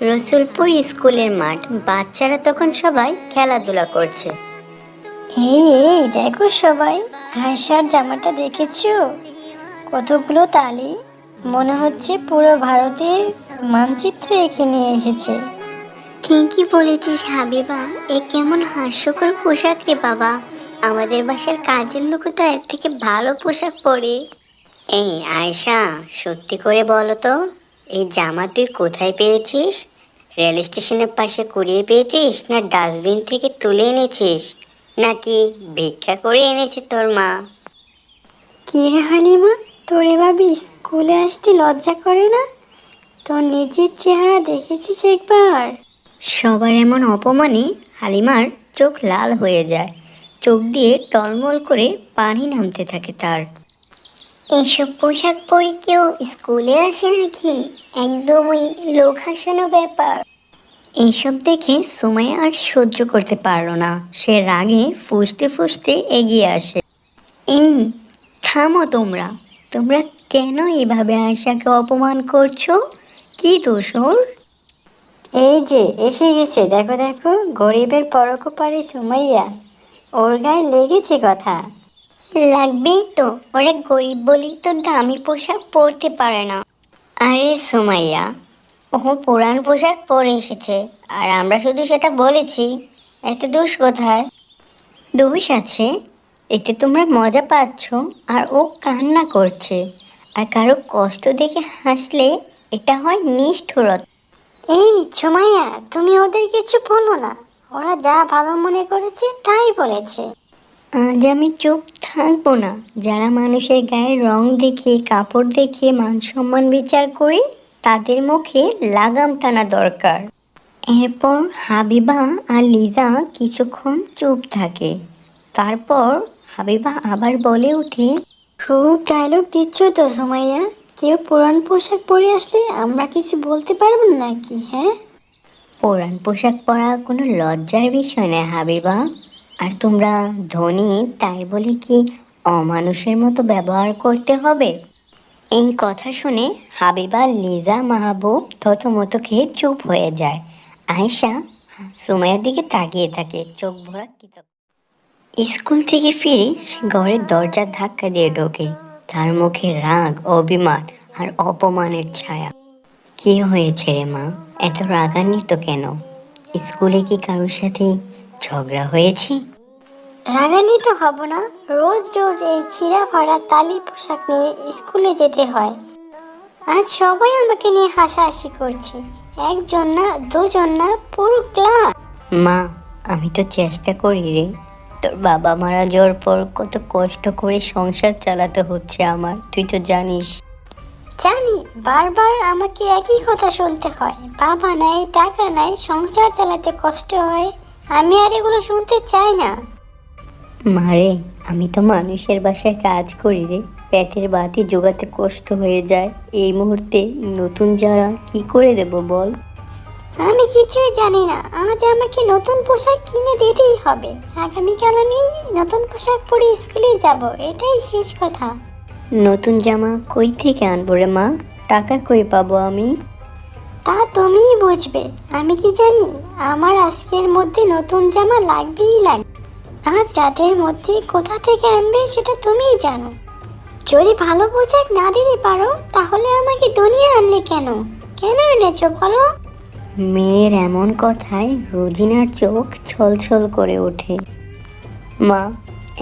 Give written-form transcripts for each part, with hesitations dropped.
রসুলপুর স্কুলের মাঠ, বাচ্চারা তখন সবাই খেলাধুলা করছে। এই এই দেখো সবাই, আয়শার জামাটা দেখেছো? কতগুলো তালি! মনে হচ্ছে পুরো ভারতের মানচিত্র এঁকে নিয়ে এসেছে। ঠিকই বলেছিস হাবিবা, এ কেমন হাস্যকর পোশাক রে বাবা। আমাদের বাসার কাজের লোক তো এর থেকে ভালো পোশাক পরে। এই আয়শা, সত্যি করে বলো তো, এই জামা তুই কোথায় পেয়েছিস? রেল স্টেশনের পাশে কুড়িয়ে পেয়েছিস, না ডাস্টবিন থেকে তুলে এনেছিস, নাকি ভিক্ষা করে এনেছে তোর মা? কি রে হালিমা, তোরে ভাবি স্কুলে আসতে লজ্জা করে না? তোর নিজের চেহারা দেখেছিস একবার? সবার এমন অপমানে হালিমার চোখ লাল হয়ে যায়, চোখ দিয়ে টলমল করে পানি নামতে থাকে তার। এসব পোশাক পরে কেউ স্কুলে আসে নাকি? একদমই লোক হাসানো ব্যাপার। এইসব দেখে সুমাইয়া আর সহ্য করতে পারল না, সে রাগে ফুঁসতে ফুঁসতে এগিয়ে আসে। এই, থামো তোমরা! তোমরা কেন এভাবে আয়শাকে অপমান করছো? কি দোষ ওর? এই যে এসে গেছে, দেখো দেখো, গরিবের পরোপকারী সুমাইয়া। ওর গায়ে লেগেছে কথা। লাগবেই তো, ওরা গরিব বলেই তো দামি পোশাক পরতে পারে না। আরে সুমাইয়া, ও পুরান পোশাক পরে এসেছে, আর আমরা শুধু সেটা বলেছি। এতে দোষ কোথায়? দোষ আছে, এতে তোমরা মজা পাচ্ছ, আর ও কান্না করছে। আর কারো কষ্ট দেখে হাসলে এটা হয় নিষ্ঠুরতা। এই সুমাইয়া, তুমি ওদের কিছু বলো না। ওরা যা ভালো মনে করেছে তাই বলেছে। আজ আমি চুপ থাকবো না। যারা মানুষের গায়ে রং দেখিয়ে, কাপড় দেখিয়ে মান সম্মান বিচার করে, তাদের মুখে লাগাম টানা দরকার। এরপর হাবিবা আর লিজা কিছুক্ষণ চুপ থাকে। তারপর হাবিবা আবার বলে ওঠে, খুব ডায়লগ দিচ্ছ তো সুমাইয়া। কেউ পুরান পোশাক পরে আসলে আমরা কিছু বলতে পারবো না নাকি? হ্যাঁ, পুরান পোশাক পরা কোনো লজ্জার বিষয় নয় হাবিবা। আর তোমরা ধনী তাই বলে কি অমানুষের মতো ব্যবহার করতে হবে? এই কথা শুনে হাবিবা, লিজা, মাহবুব থতমত খেয়ে চুপ হয়ে যায়। আয়েশা সুমাইয়ার দিকে তাকিয়ে থাকে, চোখ ভরা কৃতজ্ঞতা। স্কুল থেকে ফিরে সে ঘরের দরজার ধাক্কা দিয়ে ঢোকে। তার মুখে রাগ, অভিমান আর অপমানের ছায়া। কি হয়েছে রে মা, এত রাগান্বিত কেন? স্কুলে কি কারোর সাথে ঝগড়া হয়েছে? রাগান্বিত হব না। রোজ রোজ এই ছিঁড়া ফাড়া তালি পোশাক নিয়ে স্কুলে যেতে হয়। আজ সবাই আমাকে নিয়ে হাসাহাসি করছে। একজন না, দুজন না, পুরো ক্লাস। মা, আমি তো চেষ্টা করি রে। তোর বাবা মারা যাওয়ার পর কত কষ্ট করে সংসার চালাতে হচ্ছে আমার, তুই তো জানিস। জানি, বারবার আমাকে একই কথা শুনতে হয়। বাবা নাই, টাকা নাই, সংসার চালাতে কষ্ট হয়। আমি আর এগুলো শুনতে চাই না। মারে, আমি তো মানুষের বাসায় কাজ করি রে, পেটের বাতি জোগাতে কষ্ট হয়ে যায়। এই মুহূর্তে নতুন যারা কি করে দেব বল? আমি কিছুই জানি না। আজ আমাকে নতুন পোশাক কিনে দিতেই হবে। আগামীকাল আমি নতুন পোশাক পরে স্কুলে যাব, এটাই শেষ কথা। নতুন জামা কই থেকে আনবো রে মা? টাকা কই পাবো আমি? তা তুমিই বুঝবে, আমি কি জানি? আমার আজকের মধ্যে নতুন জামা লাগবেই লাগবে। আজ রাতের মধ্যে কোথা থেকে আনবে সেটা তুমিই জানো। যদি ভালো পোশাক না দিতে পারো তাহলে আমাকে দুনিয়া আনলে কেন? কেন এনেছো বলো? মেয়ের এমন কথায় রোজিনার চোখ ছলছল করে ওঠে। মা,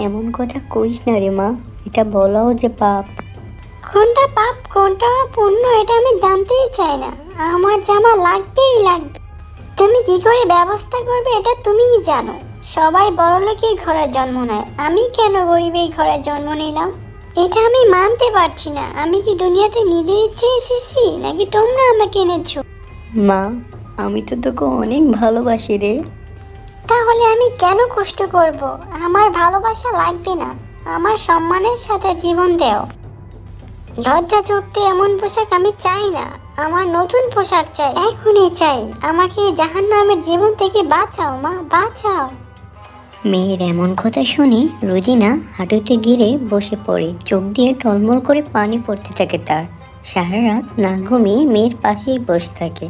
এমন কথা কইস না রে মা, এটা বলাও যে পাপ। কোনটা পাপ কোনটা পুণ্য এটা আমি জানতেই চাই না। আমার জামা লাগবেই লাগবে। তুমি কি করে ব্যবস্থা করবে এটা তুমিই জানো। সবাই বড়লোকের ঘরে জন্ম নেয়, আমি কেন গরিবের ঘরে জন্ম নিলাম? এটা আমি মানতে পারছি না। আমি কি দুনিয়াতে নিজের ইচ্ছে এসেছি, নাকি তোমরা আমাকে এনেছো? মা, আমি তো তোকে অনেক ভালোবাসি রে। তাহলে আমি কেন কষ্ট করব? আমার ভালোবাসা লাগবে না, আমার সম্মানের সাথে জীবন দেও। লজ্জা যুক্ত এমন পোশাক আমি চাই না। আমার নতুন পোশাক চাই, এখনই চাই। আমাকে জাহান্নামের জীবন থেকে বাঁচাও মা, বাঁচাও। মেয়ের এমন কথা শুনে রোজিনা হাঁটুতে গিরে বসে পড়ে, চোখ দিয়ে টলমল করে পানি পড়তে থাকে তার। সারা রাত না ঘুমিয়ে মেয়ের পাশেই বসে থাকে।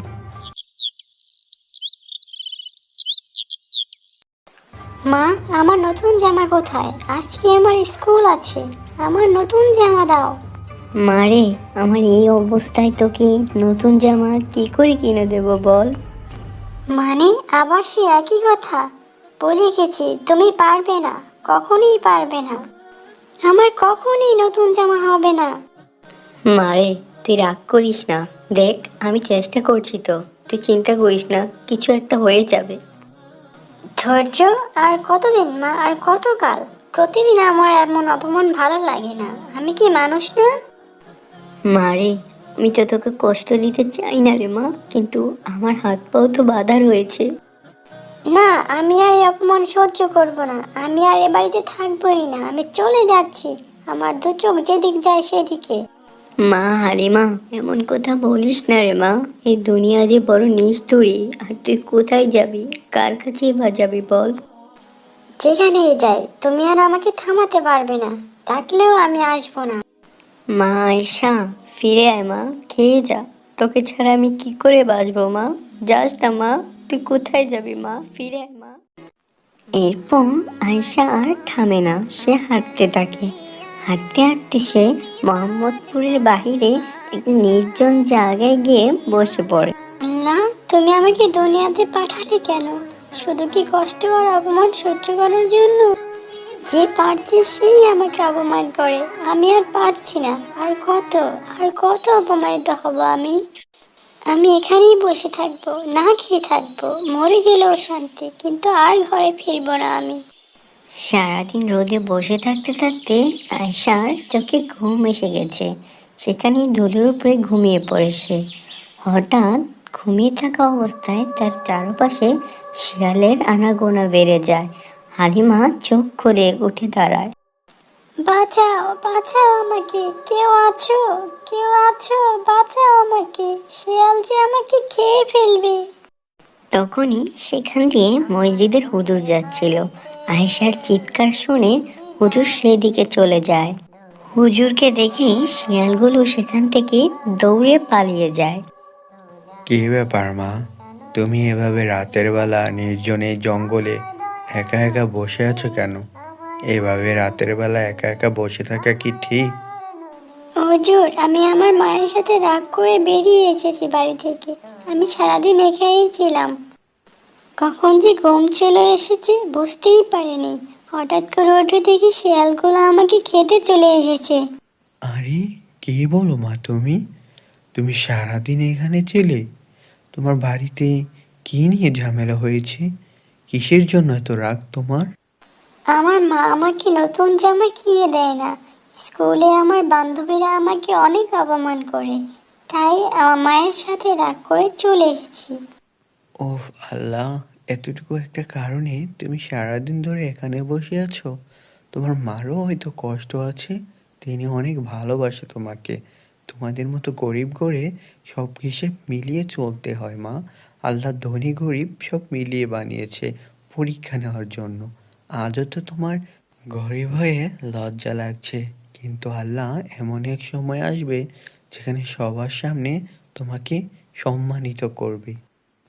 মা, আমার নতুন জামা কোথায়? আজকে আমার স্কুল আছে, আমার নতুন জামা দাও। মারে, আমার এই অবস্থায় তোকে নতুন জামা কি করে কিনে দেবো বল? মানে আবার সে একই কথা? বুঝে গেছি তুমি পারবে না, কখনোই পারবে না। আমার কখনোই নতুন জামা হবে না। মারে, তুই রাগ করিস না। দেখ, আমি চেষ্টা করছি তো, তুই চিন্তা করিস না, কিছু একটা হয়ে যাবে। ধৈর্য? আর কতদিন মা, আর কতকাল? প্রতিদিন আমার এমন অপমান ভালো লাগে না। আমি কি মানুষ না? মারে, আমি তো তোকে কষ্ট দিতে চাই না রে মা, কিন্তু আমার হাত পাও তো বাঁধা রয়েছে। না, আমি আর এই অপমান সহ্য করব না। আমি আর এ বাড়িতে থাকবোই না, আমি চলে যাচ্ছি। আমার দু চোখ যেদিক যায় সেদিকে। মা হালিমা, এমন কথা বলিস না রে মা। এই দুনিয়া যে বড় নিষ্ঠুরী, আর তুই কোথায় যাবি, কার কাছেই বা যাবি বল? যেখানেই যাই তুমি আর আমাকে থামাতে পারবে না, ডাকলেও আমি আসবো না। মা আয়সা, ফিরে আয় মা, খেয়ে যা। তোকে ছাড়া আমি কি করে বাঁচবো মা? যাস না মা, তুই কোথায় যাবি মা? ফিরে আয় মা। এরপর আয়সা আর থামে না, সে হাঁটতে থাকে। হাঁটতে হাঁটতে সে মোহাম্মদপুরের বাহিরে একটি নির্জন জায়গায় গিয়ে বসে পড়ে। আল্লাহ, তুমি আমাকে দুনিয়াতে পাঠালে কেন? শুধু কি কষ্ট আর অপমান সহ্য করার জন্য? যে পারছে সেই আমাকে অপমান করে, আমি আর পারছি না। আর কত অপমানিত হব আমি? আমি এখানেই বসে থাকবো, না খেয়ে থাকবো, মরে গেলেও শান্তি, কিন্তু আর ঘরে ফিরবো না আমি। সারাদিন রোদে বসে থাকতে থাকতে আয়শার চোখে ঘুম এসে গেছে। সেখানেই ধুলোর উপরে ঘুমিয়ে পড়ে সে। হঠাৎ ঘুমিয়ে থাকা অবস্থায় তার চারপাশে শিয়ালের আনাগোনা বেড়ে যায়। হালিমা চোখ খুলে উঠে দাঁড়ায়। বাঁচাও, বাঁচাও আমাকে, কেউ আছো? কেউ আছো? বাঁচাও আমাকে, শিয়াল যে আমাকে খেয়ে ফেলবে। তখনই সেখান দিয়ে মসজিদের হুজুর যাচ্ছিল। আয়েশার চিৎকার শুনে হুজুর সেদিকে চলে যায়। হুজুরকে দেখে শিয়ালগুলো সেখান থেকে দৌড়ে পালিয়ে যায়। কী ব্যাপার মা? তুমি এভাবে রাতের বেলা নির্জনে জঙ্গলে একা একা বসে আছো কেন? এভাবে রাতের বেলা একা একা বসে থাকা কি ঠিক? হুজুর, আমি আমার মায়ের সাথে রাগ করে বেরিয়ে এসেছি বাড়ি থেকে। আমি সারাদিন একাই ছিলাম, কখন যে ঘুম চলে এসেছে বুঝতেই পারিনি। হঠাৎ করে উঠে দেখি শিয়ালগুলো আমাকে খেতে চলে এসেছে। আরে, কী বলো মা তুমি? তুমি সারাদিন এখানে ছিলে? তোমার বাড়িতে কী নিয়ে ঝামেলা হয়েছে? কিসের জন্য এত রাগ তোমার? আমার মা আমাকে নতুন জামা কিনে দেয় না। স্কুলে আমার বান্ধবীরা আমাকে অনেক অপমান করে, তাই আমার মায়ের সাথে রাগ করে চলে এসেছি। ওহ আল্লাহ, এতটুকু একটা কারণে তুমি সারাদিন ধরে এখানে বসে আছো? তোমার মারও হয়তো কষ্ট আছে। তিনি অনেক ভালোবাসে তোমাকে। তোমাদের মতো গরিব করে সব হিসেব মিলিয়ে চলতে হয় মা। আল্লাহ ধনী গরিব সব মিলিয়ে বানিয়েছে পরীক্ষা নেওয়ার জন্য। আজও তো তোমার গরিব হয়ে লজ্জা লাগছে, কিন্তু আল্লাহ এমন এক সময় আসবে যেখানে সবার সামনে তোমাকে সম্মানিত করবে।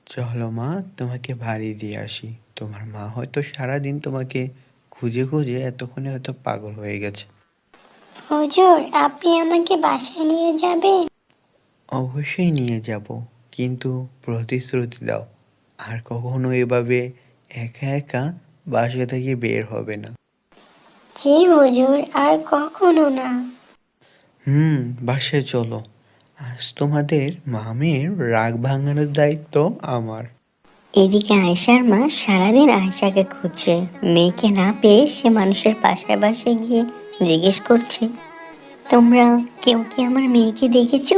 চলো মা, তোমাকে বাড়ি দিয়ে আসি। তোমার মা হয়তো সারাদিন তোমাকে খুঁজে খুঁজে এতক্ষণে হয়তো পাগল হয়ে গেছে। হুজুর, আপনি আমাকে বাসায় নিয়ে যাবেন? অবশ্যই নিয়ে যাব, কিন্তু প্রতিশ্রুতি দাও আর কখনো এভাবে একা একা বাসা থেকে বের হবে না। জি হুজুর, আর কখনো না। বাসায় চলো। আজ তোমাদের মামের রাগ ভাঙানোর দায়িত্ব আমার। এদিকে আয়েশার মা সারাদিন আয়েশাকে খুঁজছে। মেয়েকে না পেয়ে সে মানুষের বাসায় বাসায় গিয়ে জিজ্ঞেস করছে, তোমরা কেউ কি আমার মেয়েকে দেখেছো?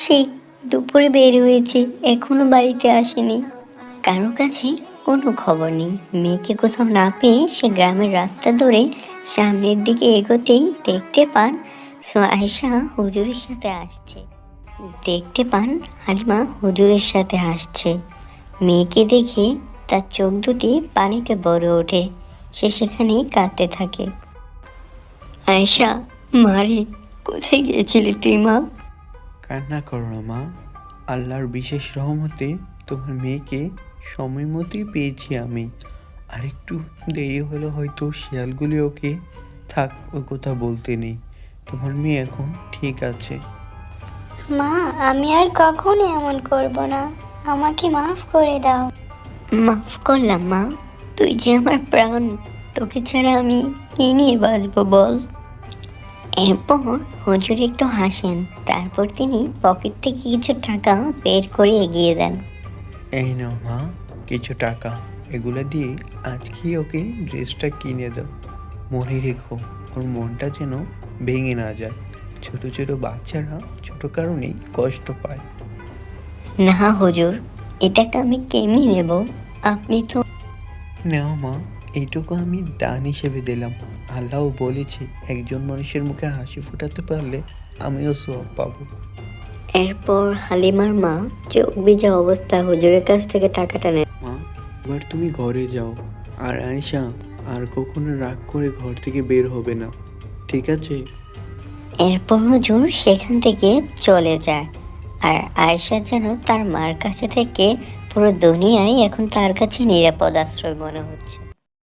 সেই দুপুরে বের হয়েছে, এখনো বাড়িতে আসেনি। কারো কাছে কোনো খবর নেই। মেয়েকে কোথাও না পেয়ে সে গ্রামের রাস্তা ধরে সামনের দিকে এগোতেই দেখতে পান আয়েশা হুজুরের সাথে আসছে। দেখতে পান হালিমা হুজুরের সাথে আসছে। মেয়েকে দেখে তার চোখ দুটি পানিতে ভরে ওঠে। সে সেখানেই কাঁদতে থাকে। আয়েশা, মারে, কোথায় গিয়েছিলি তুই মা? কান্না করো না মা। আল্লাহর বিশেষ রহমতে তোমার মেয়েকে সময় মতোই পেয়েছি আমি। আরেকটু দেরি হলে হয়তো শিয়ালগুলি ওকে থাক, ওই কথা বলতে নেই। তোমার মেয়ে এখন ঠিক আছে। মা, আমি আর কখনো এমন করব না, আমাকে মাফ করে দাও। মাফ করলাম মা, তুই যে আমার প্রাণ, তোকে ছাড়া আমি কি নিয়ে বাঁচবো বল। এরপর হুজুর একটু হাসেন, তারপর তিনি পকেট থেকে কিছু টাকা বের করে এগিয়ে দেন। এই নাও মা, কিছু টাকা, এগুলো দিয়ে আজকেই ওকে ড্রেসটা কিনে দাও। মনে রেখো, ওর মনটা যেন ভেঙে না যায়। ছোট ছোট বাচ্চারা ছোট কারণেই কষ্ট পায়। না হুজুর, এটাকে আমি কেমনি নেব? আপনি তো নাও মা, এইটুকু আমি দান হিসেবে দিলাম। আল্লাহ বলেছে একজন মানুষের মুখে হাসি ফোটাতে পারলে আমিও সওয়াব পাবো। এরপর হালিমার মা চোখ ভিজা অবস্থা হুজুরের কাছ থেকে টাকাটা নেন। মা, এবার তুমি ঘরে যাও। আর আয়েশা, আর কখনো রাগ করে ঘর থেকে বের হবে না, ঠিক আছে? এরপর হুজুর সেখান থেকে চলে যায়। আর আয়েশা যেন তার মার কাছে থেকে পুরো দুনিয়ায় এখন তার কাছে নিরাপদ আশ্রয় মনে হচ্ছে।